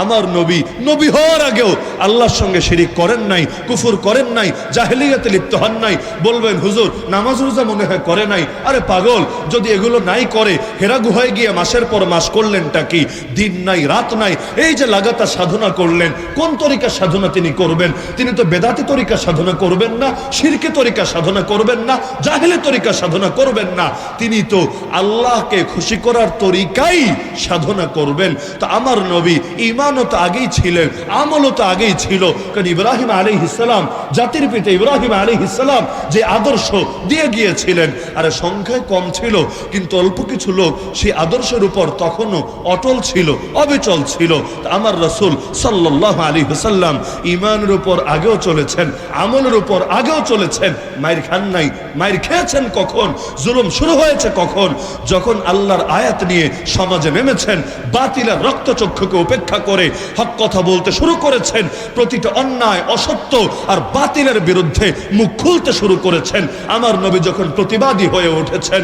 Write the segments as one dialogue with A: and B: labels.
A: আমার নবী নবী হওয়ার আগেও আল্লাহর সঙ্গে শিরিক করেন নাই, কুফর করেন নাই, জাহেলিয়াতে লিপ্ত হন নাই। বলবেন হুজুর নামাজ রোজা মনে হয় করে নাই। আরে পাগল, যদি এগুলো নাই করে হেরা গুহায় গিয়ে মাসের পর মাস করলেনটা কি? দিন নাই রাত নাই, এই যে লাগাতার সাধনা করলেন, কোন তরিকার সাধনা তিনি করবেন? তিনি তো বেদাতি তরিকা সাধনা করবেন না, শিরকে তরিকা সাধনা করবেন না, জাহেলি তরিকা সাধনা করবেন না। তিনি তো আল্লাহকে খুশি করার তরিকাই সাধনা করবেন। তো আমার নবী ঈমানও তো আগেই ছিলেন, আমলও তো আগেই ছিল। কারণ ইব্রাহিম আলাইহিস সালাম, জাতির পিতা ইব্রাহিম আলাইহিস সালাম যে আদর্শ দিয়ে গিয়েছিলেন, আরে সংখ্যায় কম ছিল কিন্তু অল্প কিছু লোক সেই আদর্শের উপর তখনও অটল ছিল, অবিচল ছিল। আমার রাসূল সাল্লাল্লাহু আলাইহি ওয়াসাল্লাম ঈমানের উপর আগেও চলেছেন, আমলের উপর আগেও চলেছেন। মায়ের খান নাই, মায়ের খেয়েছেন কখন? জুলুম শুরু হয়েছে কখন? যখন আল্লাহর আয়াত নিয়ে সমাজে নেমেছেন, বাতিলের রক্তচক্ষুকে উপেক্ষা করে হক কথা বলতে শুরু করেছেন, প্রতিটা অন্যায় অসত্য আর বাতিলের বিরুদ্ধে মুখ খুলতে শুরু করেছেন। আমার নবী যখন প্রতিবাদী হয়ে উঠেছেন,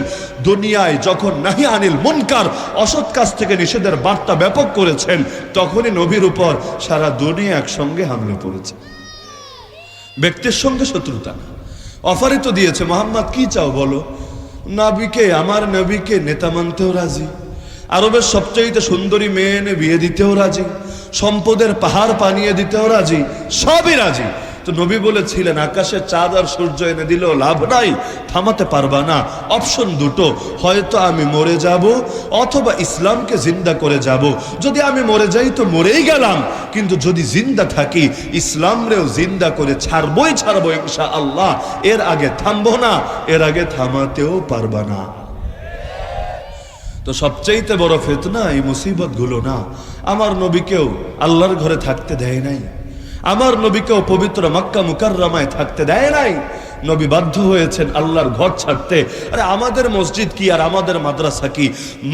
A: দুনিয়ায় যখন নাহি আনিল মুনকার, অসৎ কাজ থেকে নিষেধের বার্তা ব্যাপক করেছেন, তখনই নবীর উপর সারা দুনিয়া একসঙ্গে হামলে পড়েছে। ব্যক্তির সঙ্গে শত্রুতা অফারই তো দিয়েছে, মোহাম্মদ কি চাও বলো? নবীকে, আমার নবীকে নেতা মানতেও রাজি, আরবের সবচেয়ে সুন্দরী মেয়ে এনে বিয়ে দিতেও রাজি, সম্পদের পাহাড় পানিয়ে দিতেও রাজি, সবই রাজি। তো নবী বলেছিলেন আকাশের চাঁদ আর সূর্য এনে দিলেও লাভ নাই, থামাতে পারবা না। অপশন দুটো, হয়তো আমি মরে যাব অথবা ইসলামকে জিন্দা করে যাব। যদি আমি মরে যাই তো মরেই গেলাম, কিন্তু যদি জিন্দা থাকি ইসলামরেও জিন্দা করে ছাড়বই ছাড়বো ইনশাআল্লাহ। এর আগে থামবো না, এর আগে থামাতেও পারবা না। তো সবচাইতে বড় ফিতনা এই মুসিবত গুলো না। আমার নবীকেও আল্লাহর ঘরে থাকতে দেয় নাই, আমার নবীকেও পবিত্র মক্কা মুকাররমায় থাকতে দেয় নাই। নবী বাধ্য হয়েছেন আল্লাহর ঘর ছাড়তে। আরে আমাদের মসজিদ কি আর আমাদের মাদ্রাসা কি?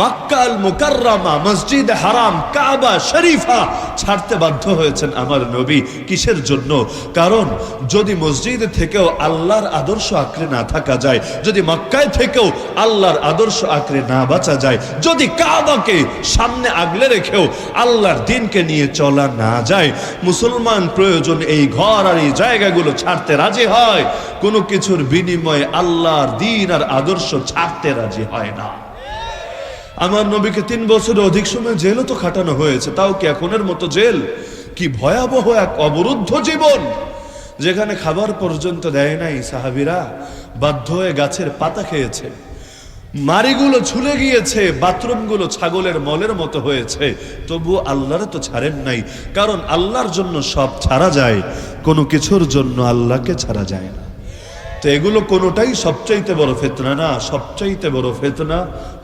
A: মক্কা আল মুকাররমা, মসজিদ হারাম, কাবা শরীফা ছাড়তে বাধ্য হয়েছেন আমার নবী। কিসের জন্য? কারণ যদি মসজিদে থেকেও আল্লাহর আদর্শ আঁকড়ে না থাকা যায়, যদি মক্কায় থেকেও আল্লাহর আদর্শ আঁকড়ে না বাঁচা যায়, যদি কাবাকে সামনে আগলে রেখেও আল্লাহর দ্বীনকে নিয়ে চলা না যায়, মুসলমান প্রয়োজন এই ঘর আর এই জায়গাগুলো ছাড়তে রাজি হয়, কোনো কিছুর বিনিময়ে আল্লাহর দ্বীন আর আদর্শ ছাড়তে রাজি হয় না। আমার নবীকে 3 বছরের অধিক সময় জেলও তো খাটানো হয়েছে, তাও কি এখনের মতো জেল? কি ভয়াবহ এক অবরুদ্ধ জীবন, যেখানে খাবার পর্যন্ত দেয় নাই। সাহাবীরা বাধ্য হয়ে গাছের পাতা খেয়েছে, মাড়িগুলো ঝুলে গিয়েছে, বাথরুমগুলো ছাগলের মলের মতো হয়েছে, তবু আল্লাহরে তো ছাড়েন নাই। কারণ আল্লাহর জন্য সব ছাড়া যায়, কোনো কিছুর জন্য আল্লাহকে ছাড়া যায় না। তো এগুলো কোনোটাই সবচাইতে বড় ফিতনা না। সবচাইতে বড় ফিতনা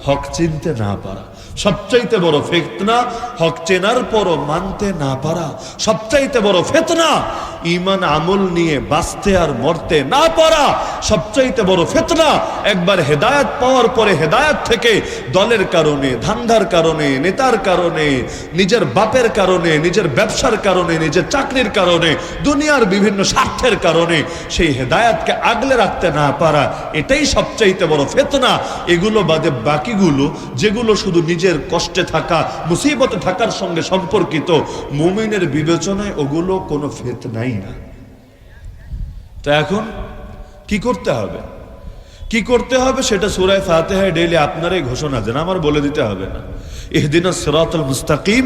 A: হক চিনতে না পারা, সবচাইতে বড় ফিতনা হক চেনার পরও মানতে না পারা, সবচাইতে বড় ফিতনা ঈমান আমল নিয়ে বাঁচতে আর মরতে না পারা, সবচাইতে বড় ফিতনা একবার হেদায়েত পাওয়ার পরে হেদায়েত থেকে দলের কারণে, ধান্দার কারণে, নেতার কারণে, নিজের বাপের কারণে, নিজের ব্যবসার কারণে, নিজের চাকরির কারণে, দুনিয়ার বিভিন্ন স্বার্থের কারণে সেই হেদায়েতকে আগলে রাখতে না পারা, এটাই সবচাইতে বড় ফিতনা। এগুলো বাদে বাকিগুলো যেগুলো শুধু নিজের কষ্টে থাকা, মুসিবতে থাকার সঙ্গে সম্পর্কিত, মুমিনের বিবেচনায় ওগুলো কোনো ফিতনাই না। তো এখন কি করতে হবে? কি করতে হবে সেটা সূরা ফাতিহায় ডেইলি আপনারাই ঘোষণা দেন, আমার বলে দিতে হবে না। ইহদিনাস সিরাতাল মুস্তাকিম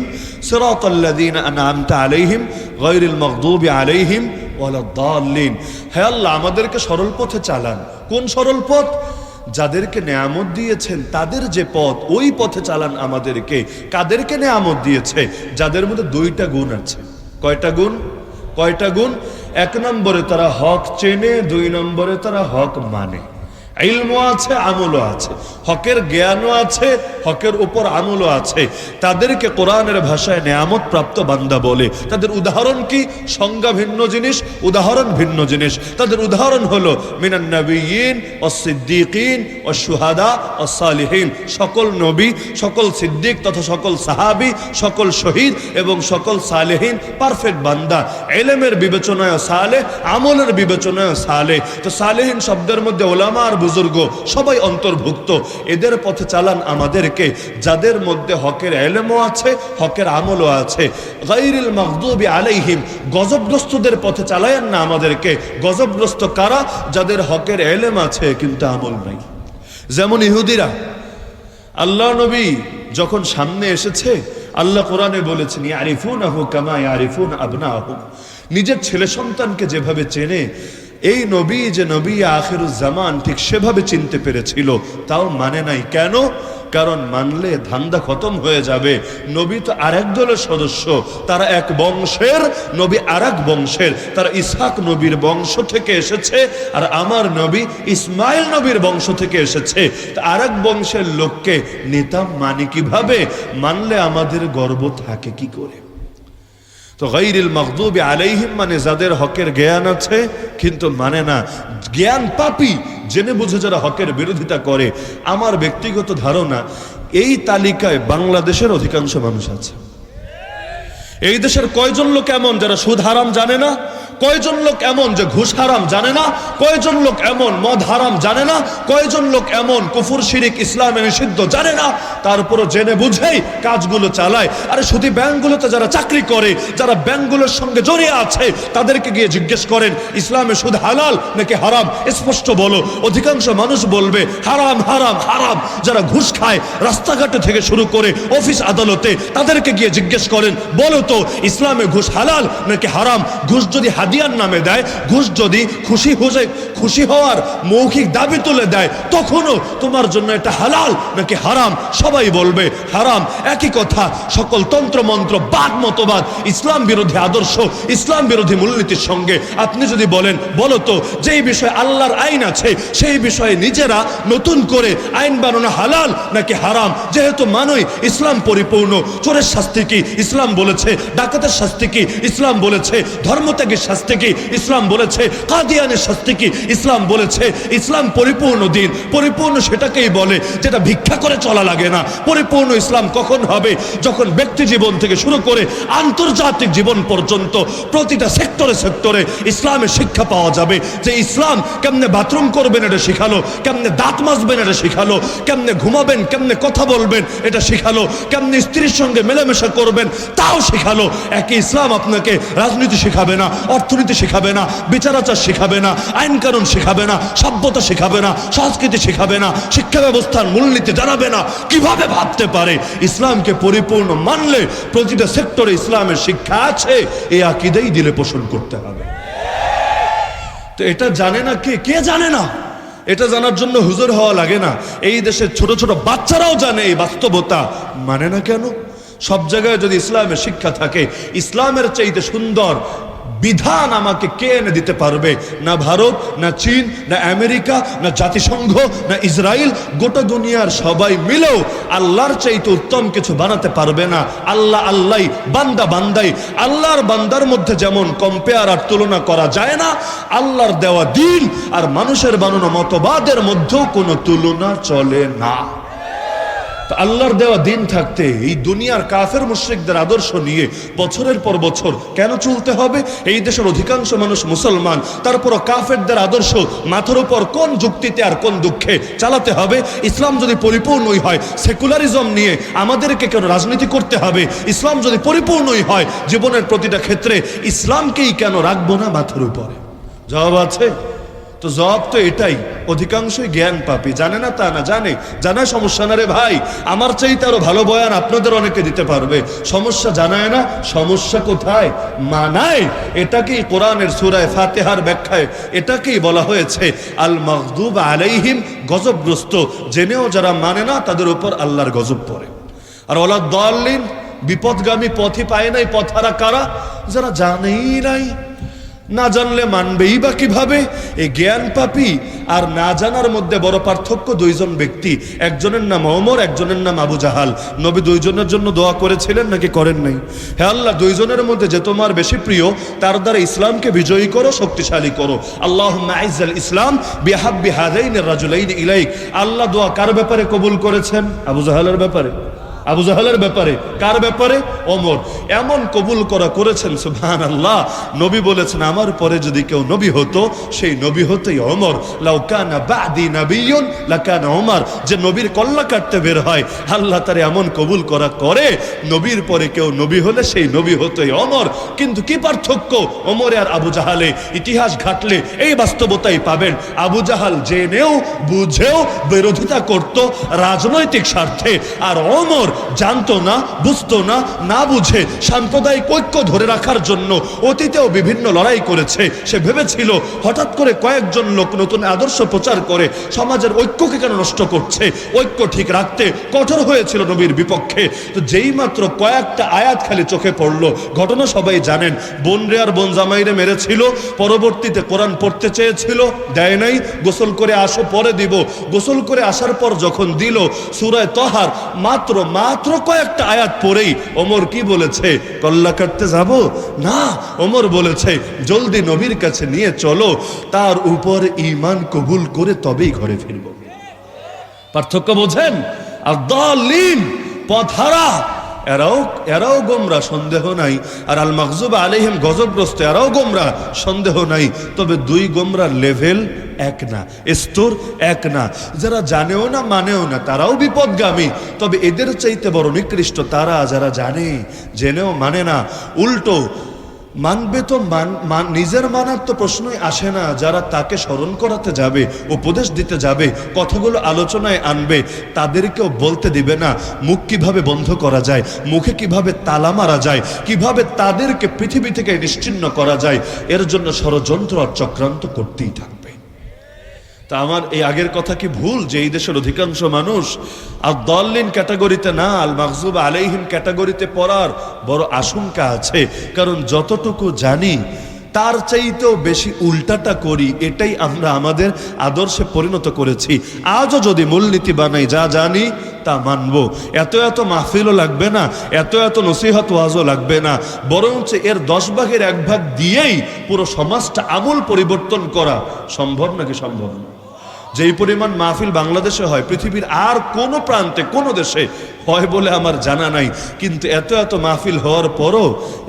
A: সিরাতাল্লাযীনা আন'আমতা আলাইহিম গায়রিল মাগদুবি আলাইহিম ওয়ালাদ-দাল্লিন। হে আল্লাহ, আমাদেরকে সরল পথে চালান। কোন সরল পথ? যাদেরকে নেয়ামত দিয়েছেন তাদের যে পথ, ওই পথে চালান আমাদেরকে। কাদেরকে নেয়ামত দিয়েছে? যাদের মধ্যে 2টা গুণ আছে। কয়টা গুণ? কয়টা গুণ? 1 নম্বরে তারা হক চেনে, 2 নম্বরে তারা হক মানে। ইলমও আছে, আমলও আছে, হকের জ্ঞানও আছে, হকের উপর আমলও আছে। তাদেরকে কোরআনের ভাষায় নেয়ামত প্রাপ্ত বান্দা বলে। তাদের উদাহরণ কি? সংজ্ঞা ভিন্ন জিনিস, উদাহরণ ভিন্ন জিনিস। তাদের উদাহরণ হলো মিনান নবিয়্যিন ওয়াস সিদ্দীকিন ওয়াস শুহাদা ওয়াস সালিহিন। সকল নবী, সকল সিদ্দিক তথা সকল সাহাবী, সকল শহীদ এবং সকল সালেহিন পারফেক্ট বান্দা। ইলমের বিবেচনায় সালেহ, আমলের বিবেচনায় সালেহ। তো সালেহিন শব্দের মধ্যে উলামা আর বুজুর্গ সবাই অন্তর্ভুক্ত। এদের পথে চালান আমাদেরকে, যাদের মধ্যে হকের ইলমও আছে, হকের আমলও আছে। গায়রিল মাগদুবি আলাইহিম, গজবগ্রস্তদের পথে চালায়েন না আমাদেরকে। গজবগ্রস্ত কারা? যাদের হকের ইলম আছে কিন্তু আমল নাই। যেমন ইহুদিরা, আল্লাহ নবী যখন সামনে এসেছে, আল্লাহ কোরআনে বলেছেন ইয়ারিফুনাহু কামা ইয়ারিফুনা আবনাহুম, নিজের ছেলে সন্তানকে যেভাবে চেনে এই নবী যে নবী আখিরুজ জামান ঠিক সেভাবে চিনতে পেরেছিল, তাও মানে নাই। কেন? কারণ মানলে ধান্দা খতম হয়ে যাবে। নবী তো আরেক দলের সদস্য, তারা এক বংশের, নবী আরেক বংশের। তারা ইসহাক নবীর বংশ থেকে এসেছে, আর আমার নবী ইসমাইল নবীর বংশ থেকে এসেছে। আরেক বংশের লোককে নিতাম মানে কিভাবে? মানলে আমাদের গর্ব থাকে কি করে? তো গায়রিল মাগদুবি আলাইহিম মানে যাদের হকের জ্ঞান আছে কিন্তু মানে না। জ্ঞান পাপী, জেনে বুঝে যারা হকের বিরোধিতা করে। আমার ব্যক্তিগত ধারণা, এই তালিকায় বাংলাদেশের অধিকাংশ মানুষ আছে। এই দেশের কয়জন লোক এমন যারা সুদ হারাম জানে না? কয়জন লোক এমন যে ঘুষ হারাম জানে না? কয়জন লোক এমন মদ হারাম জানে না? কয়জন লোক এমন কুফর শিরিক ইসলামে নিষিদ্ধ জানে না, তারপরও জেনে বুঝেই কাজগুলো চালায়? আরে শুধু ব্যাংকগুলোতে যারা চাকরি করে, যারা ব্যাংকগুলোর সঙ্গে জড়িয়ে আছে, তাদেরকে গিয়ে জিজ্ঞেস করেন ইসলামে সুদ হালাল নাকি হারাম, স্পষ্ট বলো। অধিকাংশ মানুষ বলবে হারাম হারাম হারাম। যারা ঘুষ খায় রাস্তাঘাটে থেকে শুরু করে অফিস আদালতে, তাদেরকে গিয়ে জিজ্ঞেস করেন বলো তো ইসলামে ঘুষ হালাল নাকি হারাম? ঘুষ যদি হাদিয়ার নামে দেয়, ঘুষ যদি খুশি হওয়ার মৌখিক দাবি তুলে দেয়, তখনও তোমার জন্য এটা হালাল নাকি হারাম? সবাই বলবে হারাম। একই কথা সকল তন্ত্র মন্ত্র বাদ মতবাদ ইসলাম বিরোধী আদর্শ, ইসলাম বিরোধী মূলনীতির সঙ্গে আপনি যদি বলেন বলো তো যেই বিষয়ে আল্লাহর আইন আছে সেই বিষয়ে নিজেরা নতুন করে আইন বানানো হালাল নাকি হারাম? যেহেতু মানই ইসলাম পরিপূর্ণ। চোরের শাস্তি কি? ইসলাম বলেছে। ডাকাতের শাস্তি কি? ইসলাম বলেছে। ধর্মত্যাগের শাস্তি কি? ইসলাম বলেছে। কাদিয়ানের শাস্তি কি? ইসলাম বলেছে। ইসলাম পরিপূর্ণ দিন, পরিপূর্ণ সেটাকেই বলে যেটা ভিক্ষা করে চলা লাগে না। পরিপূর্ণ ইসলাম কখন হবে? যখন ব্যক্তি জীবন থেকে শুরু করে আন্তর্জাতিক জীবন পর্যন্ত প্রতিটা সেক্টরে সেক্টরে ইসলামের শিক্ষা পাওয়া যাবে। যে ইসলাম কেমনে বাথরুম করবেন এটা শিখালো, কেমনে দাঁত মাজবেন এটা শিখালো, কেমনে ঘুমাবেন, কেমনে কথা বলবেন এটা শিখালো, কেমনে স্ত্রীর সঙ্গে মেলামেশা করবেন তাও শিখালো। একই ইসলাম আপনাকে রাজনীতি শিখাবে না, অর্থনীতি শিখাবে না, বিচার আচার শিখাবে না, আইন কানুন শিখাবে না, সভ্যতা শিখাবে না, সংস্কৃতি শিখাবে না, শিক্ষা ব্যবস্থার মূলনীতি জানাবে না। কিভাবে ভাবতে পারে? ইসলামকে পরিপূর্ণ মানলে প্রতিটা সেক্টরে ইসলামের শিক্ষা আছে, এই আকীদাই দিলে পোষণ করতে হবে। তো এটা জানে না কে? কে জানে না? এটা জানার জন্য হুজুর হওয়া লাগে না। এই দেশের ছোট ছোট বাচ্চারাও জানে এই বাস্তবতা, মানে না কেন? সব জায়গায় যদি ইসলামের শিক্ষা থাকে, ইসলামের চাইতে সুন্দর বিধান আমাকে কে এনে দিতে পারবে? না ভারত, না চীন, না আমেরিকা, না জাতিসংঘ, না ইসরায়েল। গোটা দুনিয়ার সবাই মিলেও আল্লাহর চাইতে উত্তম কিছু বানাতে পারবে না। আল্লাহ আল্লাহ, বান্দা বান্দাই। আল্লাহর বান্দার মধ্যে যেমন কম্পেয়ার আর তুলনা করা যায় না, আল্লাহর দেওয়া দিন আর মানুষের বানানো মতবাদের মধ্যেও কোনো তুলনা চলে না। আল্লাহর দেওয়া দিন থাকতে এই দুনিয়ার কাফের মুশরিকদের আদর্শ নিয়ে বছরের পর বছর কেন চলতে হবে? এই দেশের অধিকাংশ মানুষ মুসলমান, তারপরও কাফেরদের আদর্শ মাথার উপর কোন যুক্তিতে আর কোন দুঃখে চালাতে হবে? ইসলাম যদি পরিপূর্ণই হয়, সেকুলারিজম নিয়ে আমাদেরকে কেন রাজনীতি করতে হবে? ইসলাম যদি পরিপূর্ণই হয় জীবনের প্রতিটা ক্ষেত্রে, ইসলামকেই কেন রাখবো না মাথার উপরে? জবাব আছে? তো জবাব তো এটাই, অধিকাংশই জ্ঞান পাপী। জানে না তা না, জানে। জানায় সমস্যা না রে ভাই, আমার চাইতে আরো ভালো বয়ান আপনাদের অনেকে দিতে পারবে। সমস্যা জানায় না, সমস্যা কোথায়? মানায়। এটাকেই কোরআনের সূরায়ে ফাতিহার ব্যাখ্যায় এটাকেই বলা হয়েছে আল মাগদুব আলাইহিম, গজবগ্রস্ত। জেনেও যারা মানে না তাদের উপর আল্লাহর গজব পড়ে। আর ওয়ালা দাল্লিন, বিপদগামী, পথই পায় নাই। পথহারা কারা? যারা জানেই নাই। না জানলে মানবেই বা কিভাবে? এই জ্ঞান পাপী আর না জানার মধ্যে বড় পার্থক্য। দুইজন ব্যক্তি, একজনের নাম ওমর, একজনের নাম আবু জাহাল। নবী দুইজনের জন্য দোয়া করেছিলেন নাকি করেন নাই? হে আল্লাহ, দুইজনের মধ্যে যে তোমার বেশি প্রিয় তার দ্বারা ইসলামকে বিজয়ী করো, শক্তিশালী করো। আল্লাহুম্মা আইজ্জাল ইসলাম বিহাব্বি হাযাইনির রাজুলাইনি ইলাইক। আল্লাহ দোয়া কার ব্যাপারে কবুল করেছেন? আবু জাহালের ব্যাপারে। আবু জাহালের ব্যাপারে। কার ব্যাপারে? ওমর। এমন কবুল করেছেন সুবহানাল্লাহ। নবী বলেছেন আমার পরে যদি কেউ নবী হতো সেই নবী হতেই ওমর। লাউ কানা বাদি নাবিয়্যুন লাকানা ওমর। যে নবীর কল্লা কাটতে বের হয় আল্লাহ তার এমন কবুল করে নবীর পরে কেউ নবী হলে সেই নবী হতেই ওমর। কিন্তু কি পার্থক্য ওমরে আর আবু জাহালে? ইতিহাস ঘাটলে এই বাস্তবতাই পাবেন। আবু জাহাল জেনেও বুঝেও বিরোধিতা করত রাজনৈতিক স্বার্থে, আর ওমর জানতো না, বুঝতো না, না বুঝে সাম্প্রদায়িক ঐক্য ধরে রাখার জন্য অতীতেও বিভিন্ন লড়াই করেছে। সে ভেবেছিল হঠাৎ করে কয়েকজন লোক নতুন আদর্শ প্রচার করে সমাজের ঐক্যকে কেন নষ্ট করছে, ঐক্য ঠিক রাখতে কঠোর হয়েছিল নবীর বিপক্ষে। তো যেই মাত্র কয়েকটা আয়াত খালি চোখে পড়লো, ঘটনা সবাই জানেন, বোনরে আর বোন জামাইরে মেরেছিল, পরবর্তীতে কোরআন পড়তে চেয়েছিল, দেয় নাই, গোসল করে আসো পরে দিব। গোসল করে আসার পর যখন দিল সূরা তাহার মাত্র কয়েকটা আয়াত পড়েই ওমর কি বলেছে? কল্লা কাটতে যাব না। ওমর বলেছে জলদি নবীর কাছে নিয়ে চলো, তার উপর ঈমান কবুল করে তবেই ঘরে ফিরব। পার্থক্য বোঝেন? আর দাল্লিন পথহারা এরাও গোমরা, সন্দেহ নাই। আর আল মাগজুব আলাইহিম গজবগ্রস্ত এরাও গোমরা, সন্দেহ নাই। তবে দুই গোমরার লেভেল এক না, স্তর এক না। যারা জানেও না মানেও না তারাও বিপদগামী। তবে এদের চাইতে বড় নিকৃষ্ট তারা যারা জানে, জেনেও মানে না। উল্টো মানবে তো নিজের মানার তো প্রশ্নই আসে না। যারা তাকে স্মরণ করাতে যাবে, উপদেশ দিতে যাবে, কথাগুলো আলোচনায় আনবে, তাদেরকেও বলতে দিবে না মুখ কিভাবে বন্ধ করা যায়, মুখে কিভাবে তালা মারা যায়, কিভাবে তাদেরকে পৃথিবী থেকে নিশ্চিহ্ন করা যায়। এর জন্য ষড়যন্ত্র আর চক্রান্ত করতেই থাকবে। তা আমার এই আগের কথা কি ভুল যে এই দেশের অধিকাংশ মানুষ আর দাল্লিন ক্যাটাগরিতে না, আল মাগজুব আলাইহিম ক্যাটাগরিতে পড়ার বড় আশঙ্কা আছে। কারণ যতটুকু জানি তার চাইতেও বেশি উল্টাটা করি, এটাই আমরা আমাদের আদর্শে পরিণত করেছি। আজও যদি মূলনীতি বানাই যা জানি তা মানবো, এত মাহফিলও লাগবে না, এত নসিহত ওয়াজও লাগবে না, বরঞ্চ এর 10 ভাগের 1 ভাগ দিয়েই পুরো সমাজটা আমূল পরিবর্তন করা সম্ভব নাকি সম্ভব না? যেই পরিমাণ মাহফিল বাংলাদেশে হয় পৃথিবীর আর কোনো প্রান্তে কোনো দেশে হয় বলে আমার জানা নাই। কিন্তু এত মাহফিল হওয়ার পরও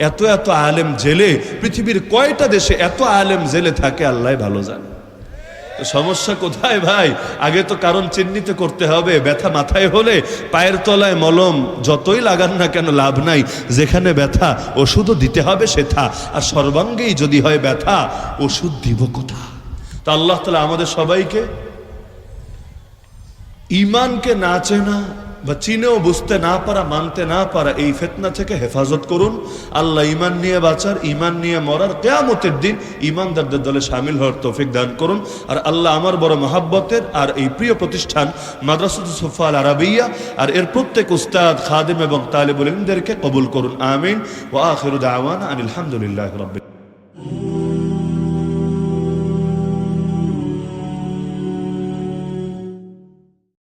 A: এত আলেম জেলে, পৃথিবীর কয়টা দেশে এত আলেম জেলে থাকে আল্লাহ ভালো জানে। সমস্যা কোথায় ভাই? আগে তো কারণ চিহ্নিত করতে হবে। ব্যথা মাথায় হলে পায়ের তলায় মলম যতই লাগান না কেন লাভ নাই। যেখানে ব্যথা ওষুধও দিতে হবে সেথা, আর সর্বাঙ্গেই যদি হয় ব্যথা ওষুধ দিব কোথা? তা আল্লাহ তাআলা আমাদের সবাইকে ঈমানকে না চেনা বা চিনেও বুঝতে না পারা, মানতে না পারা এই ফিতনা থেকে হেফাজত করুন। আল্লাহ ঈমান নিয়ে বাঁচার, ঈমান নিয়ে মরার, কিয়ামতের দিন ঈমানদারদের দলে শামিল হওয়ার তৌফিক দান করুন। আর আল্লাহ আমার বড় মহাব্বতের আর এই প্রিয় প্রতিষ্ঠান মাদ্রাসাতুস সুফা আল আরাবিয়া আর এর প্রত্যেক উস্তাদ, খাদেম এবং তালিবুল ইলমদেরকে কবুল করুন। আমিন। ওয়া আখিরু দাওয়ানা আনিল হামদুলিল্লাহি রাব্বিল